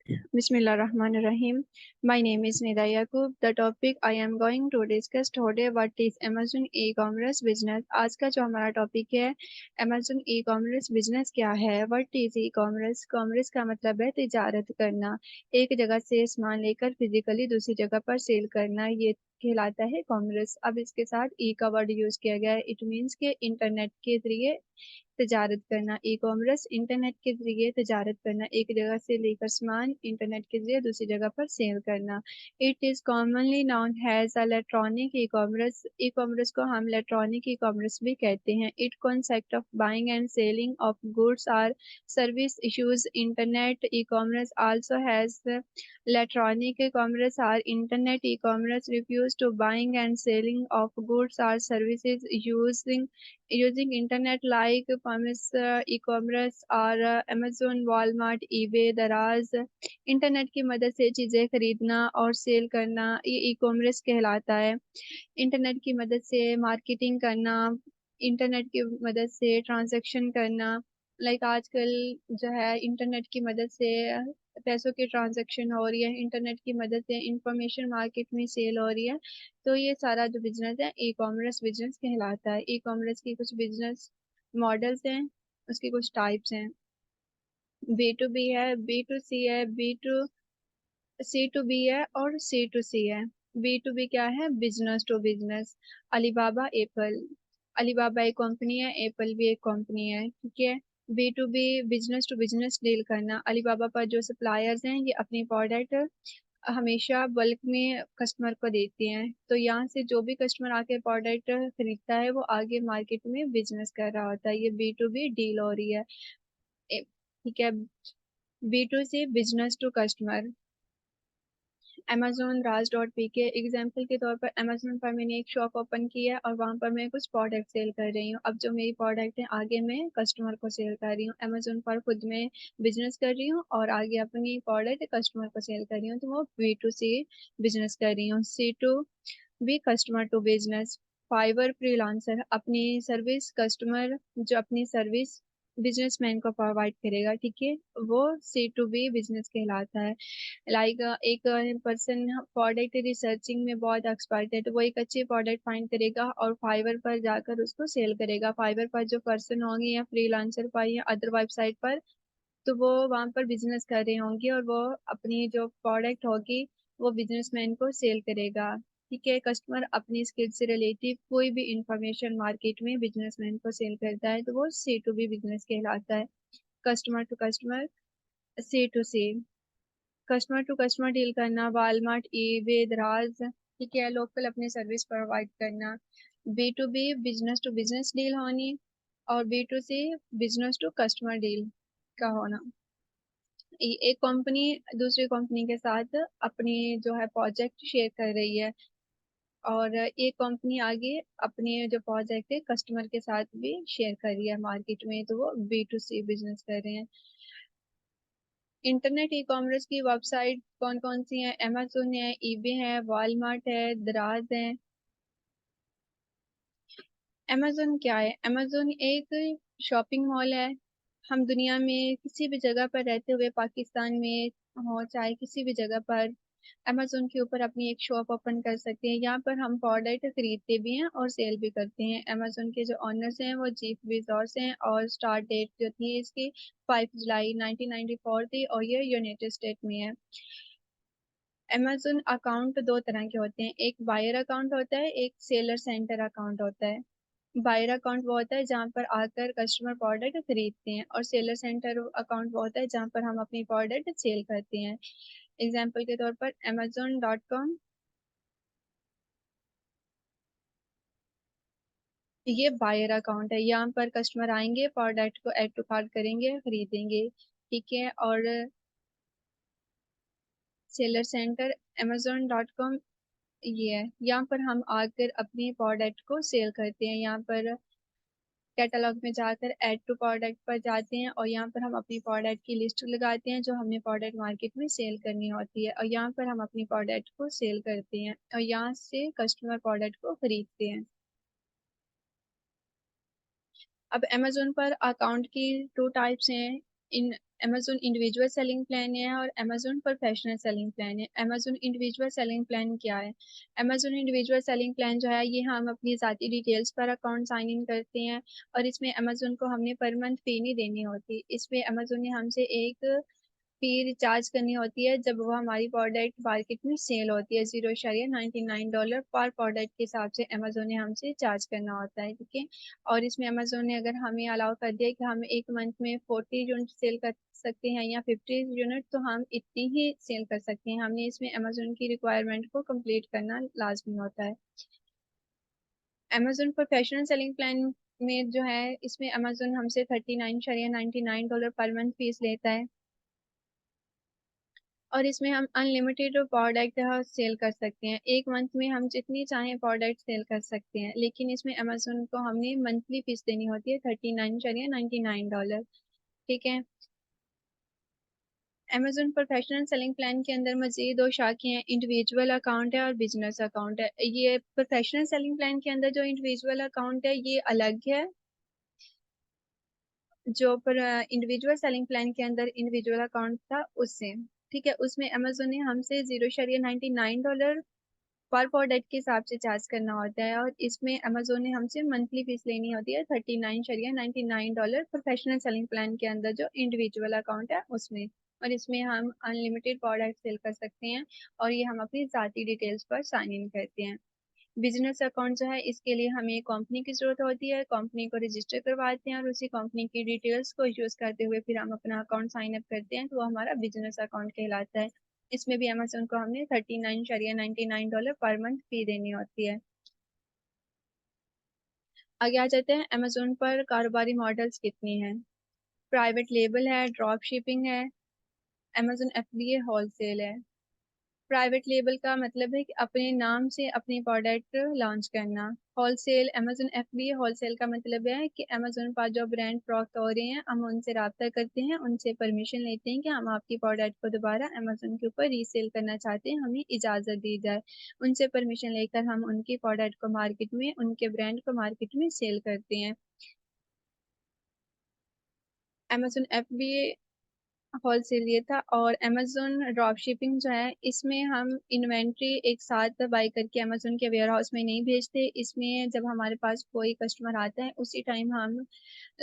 Bismillahirrahmanirrahim. My name is Nida Yaqub. The topic I am going to discuss today what is Amazon e-commerce business. आज का जो हमारा topic है Amazon e-commerce business क्या है? What is e-commerce? Commerce का मतलब है तिजारत करना, एक जगह से सामान लेकर फिजिकली दूसरी जगह पर सेल करना, ये कहलाता है कॉमर्स। अब इसके साथ ई का वर्ड यूज किया गया है। इट मीन्स के इंटरनेट के जरिए तजारत करना। ई कॉमर्स इंटरनेट के जरिए तजारत करना, एक जगह से लेकर सामान इंटरनेट के जरिए दूसरी जगह पर सेल करना। It is commonly known as electronic e commerce. E commerce को हम इलेक्ट्रॉनिक ई कॉमर्स भी कहते हैं। It concept of buying and selling of goods or service issues. Internet e commerce also has electronic e-commerce or internet e-commerce refers to buying and selling of goods or services using internet like commerce e-commerce और Amazon, Walmart, eBay, दराज। Internet की मदद से चीज़ें खरीदना और cell करना ये ई कॉमर्स कहलाता है। इंटरनेट की मदद से मार्केटिंग करना, इंटरनेट की मदद से ट्रांजैक्शन करना। लाइक आजकल जो है इंटरनेट की मदद से पैसों की ट्रांजैक्शन हो रही है, इंटरनेट की मदद से इंफॉर्मेशन मार्केट में सेल हो रही है। तो ये सारा जो बिजनेस है ई कॉमर्स बिजनेस कहलाता है। ई कॉमर्स की कुछ बिजनेस मॉडल्स हैं, उसके कुछ टाइप्स हैं। बी टू बी है, बी टू सी है, B to C to B है और सी टू सी है। बी टू बी क्या है? Business to business. Alibaba, Apple. Alibaba एक कंपनी है, एप्पल भी एक कंपनी है, ठीक है। B to B business to business deal करना। अलीबाबा पर जो सप्लायर्स हैं ये अपनी प्रोडक्ट हमेशा बल्क में कस्टमर को देते हैं। तो यहाँ से जो भी कस्टमर आके प्रोडक्ट खरीदता है वो आगे मार्केट में बिजनेस कर रहा होता है। ये बी टू बी डील हो रही है, ठीक है। B to C business to customer. Amazon राज डॉट पी के एग्जाम्पल के तौर पर अमेजोन पर मैंने एक शॉप ओपन की है और वहां पर मैं कुछ प्रोडक्ट सेल कर रही हूँ। अब जो मेरी प्रोडक्ट है आगे मैं कस्टमर को सेल कर रही हूँ। अमेजोन पर खुद में बिजनेस कर रही हूँ और आगे अपनी प्रोडक्ट कस्टमर को सेल कर रही हूँ, तो वो बी टू सी बिजनेस कर रही हूँ। C to B customer to business. Fiverr freelancer अपनी सर्विस कस्टमर जो अपनी सर्विस बिजनेसमैन को प्रोवाइड करेगा, ठीक है, वो सी टू बी बिजनेस कहलाता है। लाइक एक पर्सन प्रोडक्ट रिसर्चिंग में बहुत एक्सपर्ट है तो वो एक अच्छी प्रोडक्ट फाइंड करेगा और फाइवर पर जाकर उसको सेल करेगा। फाइवर पर जो पर्सन होंगे या फ्रीलांसर पर या अदर वेबसाइट पर, तो वो वहां पर बिजनेस कर रहे होंगे और वो अपनी जो प्रोडक्ट होगी वो बिजनेसमैन को सेल करेगा, ठीक है। कस्टमर अपनी स्किल से रिलेटिव कोई भी इंफॉर्मेशन मार्केट में बिजनेसमैन को सेल करता है तो वो सी टू बी बिजनेस कहलाता है। Customer to customer, C to C. Customer to customer deal करना, वालमार्ट, ईबे, दराज, ठीक है, लोकल अपनी सर्विस प्रोवाइड करना। B to B business to business deal होनी और B to C business to customer deal का होना। एक कंपनी दूसरी कंपनी के साथ अपनी जो है प्रोजेक्ट शेयर कर रही है और एक कंपनी आगे अपने जो प्रोजेक्ट है कस्टमर के साथ भी शेयर कर रही है मार्केट में, तो वो बी टू सी बिजनेस कर रहे हैं। इंटरनेट ई कॉमर्स की वेबसाइट कौन कौन सी हैं? अमेजोन है, ईबे है, वॉलमार्ट है, दराज है। अमेजोन क्या है? अमेजोन एक शॉपिंग मॉल है। हम दुनिया में किसी भी जगह पर रहते हुए, पाकिस्तान में हो चाहे किसी भी जगह पर, अमेजोन के ऊपर अपनी एक शॉप ओपन कर सकते हैं। यहाँ पर हम प्रोडक्ट खरीदते भी हैं और सेल भी करते हैं। अमेजोन के जो ऑनर्स हैं वो जीफ बेजोस हैं और स्टार्ट डेट जो थी इसकी 5 जुलाई 1994 थी और ये यूनाइटेड स्टेट में है। अमेजोन अकाउंट दो तरह के होते हैं, एक बायर अकाउंट होता है, एक सेलर सेंटर अकाउंट होता है। बायर अकाउंट वो होता है जहाँ पर आकर कस्टमर प्रोडक्ट खरीदते हैं और सेलर सेंटर अकाउंट वो होता है जहाँ पर हम अपनी प्रोडक्ट सेल करते हैं। एग्जाम्पल के तौर पर amazon.com, ये बायर अकाउंट है। यहाँ पर कस्टमर आएंगे, प्रोडक्ट को ऐड टू कार्ट करेंगे, खरीदेंगे, ठीक है। और सेलर सेंटर amazon.com ये है, यहाँ पर हम आकर अपनी प्रोडक्ट को सेल करते हैं। यहाँ पर कैटलॉग में जाकर ऐड टू प्रोडक्ट पर जाते हैं और यहाँ पर हम अपनी प्रोडक्ट की लिस्ट लगाते हैं जो हमने प्रोडक्ट मार्केट में सेल करनी होती है और यहाँ पर हम अपनी प्रोडक्ट को सेल करते हैं और यहाँ से कस्टमर प्रोडक्ट को खरीदते हैं। अब अमेजोन पर अकाउंट की टू टाइप्स हैं। इन अमेजोन इंडिविजुअल सेलिंग प्लान है और अमेजोन प्रोफेशनल सेलिंग प्लान है। अमेजोन इंडिविजुअल सेलिंग प्लान क्या है? अमेजोन इंडिविजुअल सेलिंग प्लान जो है ये हम अपनी ज़ाती डिटेल्स पर अकाउंट साइन इन करते हैं और इसमें अमेजोन को हमने पर मंथ फी नहीं देनी होती। इसमें अमेजोन ने हमसे एक फी रिचार्ज करनी होती है जब वो हमारी प्रोडक्ट मार्केट में सेल होती है। $0.99 पर प्रोडक्ट के हिसाब से अमेजोन ने हमसे चार्ज करना होता है, ठीक है। और इसमें अमेजोन ने अगर हमें अलाउ कर दिया कि हम एक मंथ में 40 यूनिट सेल कर सकते हैं या 50 यूनिट, तो हम इतनी ही सेल कर सकते हैं। हमने इसमें अमेजोन की रिक्वायरमेंट को कंप्लीट करना लाजमी होता है। अमेजोन प्रोफेशनल सेलिंग प्लान में जो है इसमें अमेजोन हमसे $39.99 पर मंथ फीस लेता है और इसमें हम अनलिमिटेड प्रोडक्ट सेल कर सकते हैं। एक मंथ में हम जितनी चाहें प्रोडक्ट सेल कर सकते हैं, लेकिन इसमें अमेजोन को हमने मंथली फीस देनी होती है $39.99, ठीक है। अमेजोन प्रोफेशनल सेलिंग प्लान के अंदर मजीद दो शाखें हैं, इंडिविजुअल अकाउंट है और बिजनेस अकाउंट है। ये प्रोफेशनल सेलिंग प्लान के अंदर जो इंडिविजुअल अकाउंट है ये अलग है, जो पर इंडिविजुअल सेलिंग प्लान के अंदर इंडिविजुअल अकाउंट था उससे, ठीक है। उसमें अमेजोन ने हमसे $0.99 पर प्रोडक्ट के हिसाब से चार्ज करना होता है और इसमें अमेजोन ने हमसे मंथली फीस लेनी होती है $39.99 प्रोफेशनल सेलिंग प्लान के अंदर जो इंडिविजुअल अकाउंट है उसमें। और इसमें हम अनलिमिटेड प्रोडक्ट सेल कर सकते हैं और ये हम अपनी ज़ाती डिटेल्स पर साइन इन करते हैं। बिजनेस अकाउंट जो है इसके लिए हमें कंपनी की ज़रूरत होती है, कंपनी को रजिस्टर करवाते हैं और उसी कंपनी की डिटेल्स को यूज़ करते हुए फिर हम अपना अकाउंट साइन अप करते हैं, तो वो हमारा बिजनेस अकाउंट कहलाता है। इसमें भी अमेजोन को हमने $39.99 पर मंथ फी देनी होती है। आगे आ जाते हैं, अमेजोन पर कारोबारी मॉडल्स कितनी हैं। प्राइवेट लेबल है, ड्रॉप शिपिंग है, अमेजोन एफबीए होलसेल है। प्राइवेट लेबल का मतलब है कि अपने नाम से अपनी प्रोडक्ट लॉन्च करना। होलसेल, अमेजोन एफबीए होलसेल का मतलब है कि अमेजोन पर जो ब्रांड प्रॉक्ट हो रहे हैं हम उनसे रब्ता करते हैं, उनसे परमिशन लेते हैं कि हम आपकी प्रोडक्ट को दोबारा अमेजोन के ऊपर रीसेल करना चाहते हैं, हमें इजाज़त दी जाए। उनसे परमिशन लेकर हम उनकी प्रोडक्ट को मार्केट में, उनके ब्रांड को मार्केट में सेल करते हैं। अमेजोन एफबीए होलसेल ये था। और अमेजोन ड्रॉप शिपिंग जो है इसमें हम इन्वेंट्री एक साथ बाई करके अमेजोन के वेयर हाउस में नहीं भेजते। इसमें जब हमारे पास कोई कस्टमर आता है उसी टाइम हम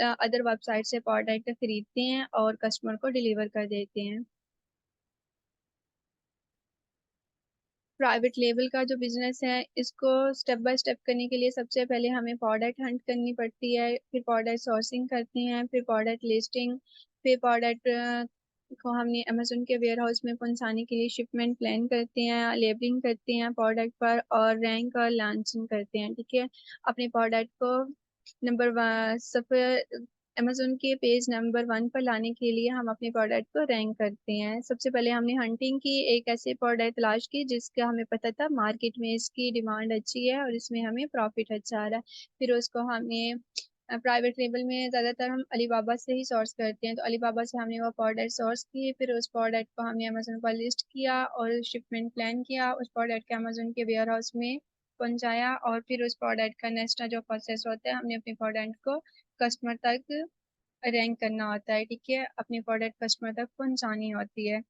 अदर वेबसाइट से प्रोडक्ट खरीदते हैं और कस्टमर को डिलीवर कर देते हैं। प्राइवेट लेबल का जो बिजनेस है इसको स्टेप बाय स्टेप करने के लिए सबसे पहले हमें प्रोडक्ट हंट करनी पड़ती है, फिर प्रोडक्ट सोर्सिंग करते हैं, फिर प्रोडक्ट लिस्टिंग, फिर प्रोडक्ट को हमने अमेजोन के वेयर हाउस में पहुंचाने के लिए शिपमेंट प्लान करते हैं, लेबलिंग करते हैं प्रोडक्ट पर और रैंक और लॉन्चिंग करते हैं, ठीक है। अपने प्रोडक्ट को नंबर वन सफर अमेजोन के पेज नंबर 1 पर लाने के लिए हम अपने प्रोडक्ट को रैंक करते हैं। सबसे पहले हमने हंटिंग की, एक ऐसे प्रोडक्ट तलाश की जिसका हमें पता था मार्केट में इसकी डिमांड अच्छी है और इसमें हमें प्रॉफिट अच्छा आ रहा है। फिर उसको हमने प्राइवेट लेबल में ज़्यादातर हम अलीबाबा से ही सोर्स करते हैं, तो अलीबाबा से हमने वो प्रोडक्ट सोर्स की, फिर उस प्रोडक्ट को हमने अमेजोन पर लिस्ट किया और शिपमेंट प्लान किया, उस प्रोडक्ट के अमेजोन के वेयर हाउस में पहुंचाया और फिर उस प्रोडक्ट का नेक्स्ट जो प्रोसेस होता है हमने अपने प्रोडक्ट को कस्टमर तक रैंक करना होता है, ठीक है। अपनी प्रोडक्ट कस्टमर तक पहुंचानी होती है,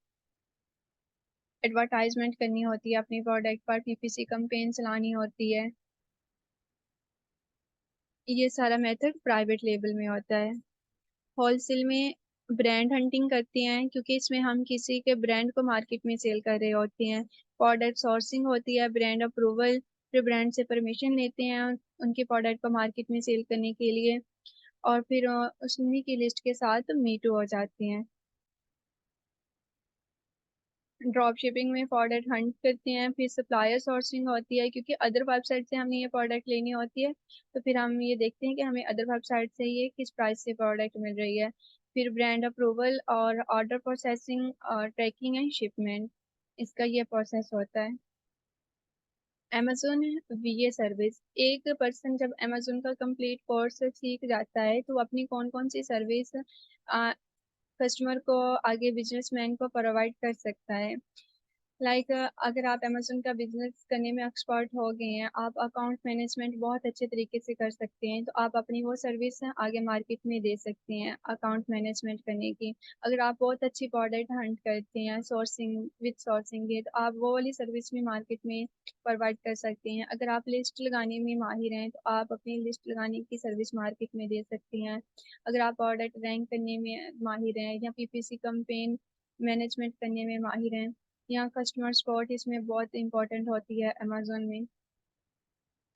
एडवर्टाइजमेंट करनी होती है, अपनी प्रोडक्ट पर पीपीसी कैंपेन चलानी होती है। ये सारा मेथड प्राइवेट लेबल में होता है। होलसेल में ब्रांड हंटिंग करते हैं क्योंकि इसमें हम किसी के ब्रांड को मार्केट में सेल कर रहे होते हैं। प्रोडक्ट सोर्सिंग होती है, ब्रांड अप्रूवल, फिर ब्रांड से परमिशन लेते हैं उनके प्रोडक्ट को मार्केट में सेल करने के लिए और फिर उन्हीं की लिस्ट के साथ मीटू हो जाते हैं। ड्रॉप शिपिंग में प्रोडक्ट हंट करते हैं, फिर सप्लायर सोर्सिंग होती है क्योंकि अदर वेबसाइट से हमने ये प्रोडक्ट लेनी होती है, तो फिर हम ये देखते हैं कि हमें अदर वेबसाइट से ये किस प्राइस से प्रोडक्ट मिल रही है। फिर ब्रांड अप्रूवल और ऑर्डर प्रोसेसिंग और ट्रैकिंग एंड शिपमेंट, इसका ये प्रोसेस होता है। अमेजोन वीए सर्विस, एक पर्सन जब अमेजोन का कंप्लीट कोर्स सीख जाता है तो अपनी कौन कौन सी सर्विस कस्टमर को, आगे बिजनेसमैन को प्रोवाइड कर सकता है। अगर आप अमेजोन का बिजनेस करने में एक्सपर्ट हो गए हैं, आप अकाउंट मैनेजमेंट बहुत अच्छे तरीके से कर सकते हैं, तो आप अपनी वो सर्विस आगे मार्केट में दे सकते हैं अकाउंट मैनेजमेंट करने की। अगर आप बहुत अच्छी प्रोडक्ट हंट करते हैं सोर्सिंग विद सोर्सिंग है, तो आप वो वाली सर्विस भी मार्केट में प्रोवाइड कर सकते हैं। अगर आप लिस्ट लगाने में माहिर हैं, तो आप अपनी लिस्ट लगाने की सर्विस मार्केट में दे सकते हैं। अगर आप प्रोडक्ट रैंक करने में माहिर हैं या पीपीसी कैंपेन मैनेजमेंट करने में माहिर हैं, यहाँ कस्टमर सपोर्ट इसमें बहुत इंपॉर्टेंट होती है अमेजोन में।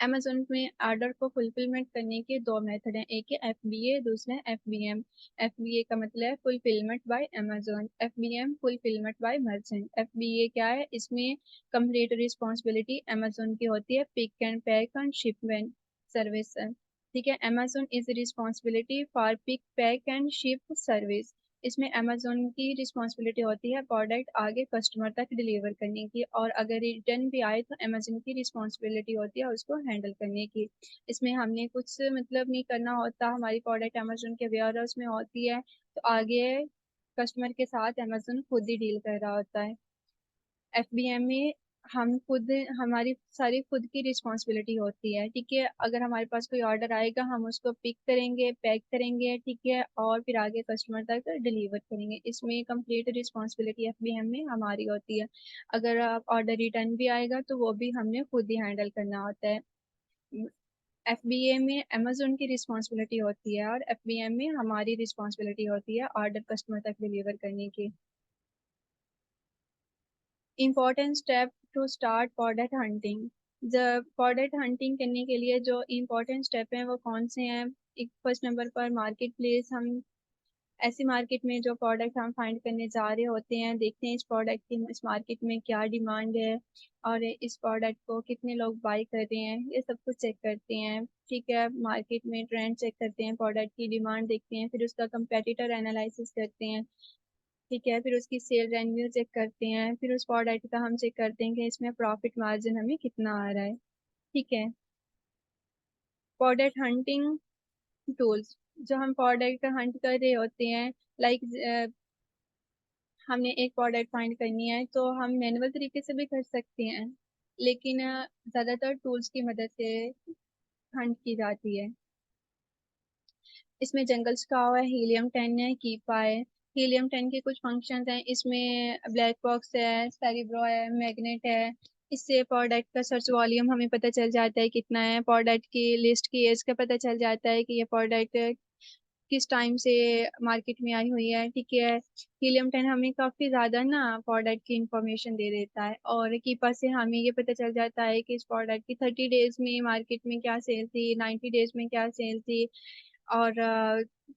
अमेजोन में ऑर्डर को फुलफिलमेंट करने के दो मेथड हैं, एक है FBA, दूसरा है FBM। FBA का मतलब है fulfilment bye Amazon, FBM fulfilment bye merchant. FBA क्या है, इसमें कंप्लीट रिस्पॉन्सिबिलिटी अमेजोन की होती है, pick and pack and shipment service. ठीक है, Amazon is responsibility for pick pack and ship service. इसमें अमेजोन की रिस्पॉन्सिबिलिटी होती है प्रोडक्ट आगे कस्टमर तक डिलीवर करने की, और अगर रिटर्न भी आए तो अमेजोन की रिस्पॉन्सिबिलिटी होती है उसको हैंडल करने की। इसमें हमने कुछ मतलब नहीं करना होता, हमारी प्रोडक्ट अमेजोन के वेयर हाउस में होती है, तो आगे कस्टमर के साथ अमेजोन खुद ही डील कर रहा होता है। FBM में हम खुद, हमारी सारी खुद की रिस्पॉन्सिबिलिटी होती है। ठीक है, अगर हमारे पास कोई ऑर्डर आएगा हम उसको पिक करेंगे, पैक करेंगे, ठीक है, और फिर आगे कस्टमर तक डिलीवर करेंगे। इसमें कंप्लीट रिस्पॉन्सिबिलिटी FBM में हमारी होती है। अगर ऑर्डर रिटर्न भी आएगा तो वो भी हमने खुद ही हैंडल करना होता है। FBA में अमेजोन की रिस्पॉन्सिबिलिटी होती है और FBM में हमारी रिस्पॉन्सिबिलिटी होती है ऑर्डर कस्टमर तक डिलीवर करने की। Important step to start product hunting. जब प्रोडक्ट हंटिंग करने के लिए जो इम्पोर्टेंट स्टेप हैं वो कौन से हैं? एक फर्स्ट नंबर पर मार्केट प्लेस। हम ऐसी मार्केट में जो प्रोडक्ट हम फाइंड करने जा रहे होते हैं, देखते हैं इस प्रोडक्ट की इस मार्केट में क्या डिमांड है और इस प्रोडक्ट को कितने लोग बाई कर रहे हैं, ये सब कुछ चेक करते हैं। ठीक है, मार्केट में ट्रेंड चेक करते हैं, प्रोडक्ट की डिमांड देखते हैं, फिर उसका कंपेटिटर एनालिसिस करते हैं। ठीक है, फिर उसकी सेल रेवेन्यू चेक करते हैं, फिर उस प्रोडक्ट का हम चेक करते हैं कि इसमें प्रॉफिट मार्जिन हमें कितना आ रहा है। ठीक है, प्रोडक्ट हंटिंग टूल्स। जो हम प्रोडक्ट हंट कर रहे होते हैं, लाइक हमने एक प्रोडक्ट फाइंड करनी है तो हम मैनुअल तरीके से भी कर सकते हैं, लेकिन ज़्यादातर टूल्स की मदद से हंट की जाती है। इसमें जंगल स्काउ है, हीलियम 10 है, कीपा है। हीलियम 10 के कुछ फंक्शंस हैं, इसमें ब्लैक बॉक्स है, सेरिब्रो है, मैग्नेट है। इससे प्रोडक्ट का सर्च वॉल्यूम हमें पता चल जाता है कितना है, प्रोडक्ट की लिस्ट की एज का पता चल जाता है कि ये प्रोडक्ट किस टाइम से मार्केट में आई हुई है। ठीक है, हीलियम 10 हमें काफ़ी ज़्यादा ना प्रोडक्ट की इंफॉर्मेशन दे देता है, और कीपा से हमें ये पता चल जाता है कि इस प्रोडक्ट की 30 डेज में मार्केट में क्या सेल थी, 90 डेज में क्या सेल थी, और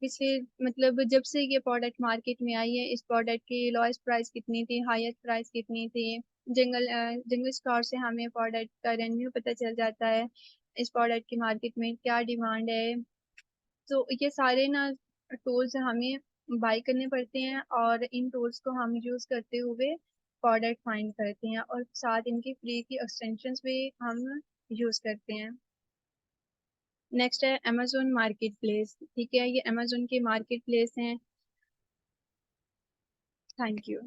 पिछले मतलब जब से ये प्रोडक्ट मार्केट में आई है इस प्रोडक्ट की लोएस्ट प्राइस कितनी थी, हाईएस्ट प्राइस कितनी थी। जंगल स्टोर से हमें प्रोडक्ट का रेवेन्यू पता चल जाता है, इस प्रोडक्ट की मार्केट में क्या डिमांड है। तो ये सारे ना टूल्स हमें बाई करने पड़ते हैं, और इन टूल्स को हम यूज़ करते हुए प्रोडक्ट फाइंड करते हैं, और साथ इनकी फ्री की एक्सटेंशंस भी हम यूज़ करते हैं। नेक्स्ट है अमेजोन मार्केट प्लेस। ठीक है, ये अमेजोन के मार्केट प्लेस हैं। Thank you.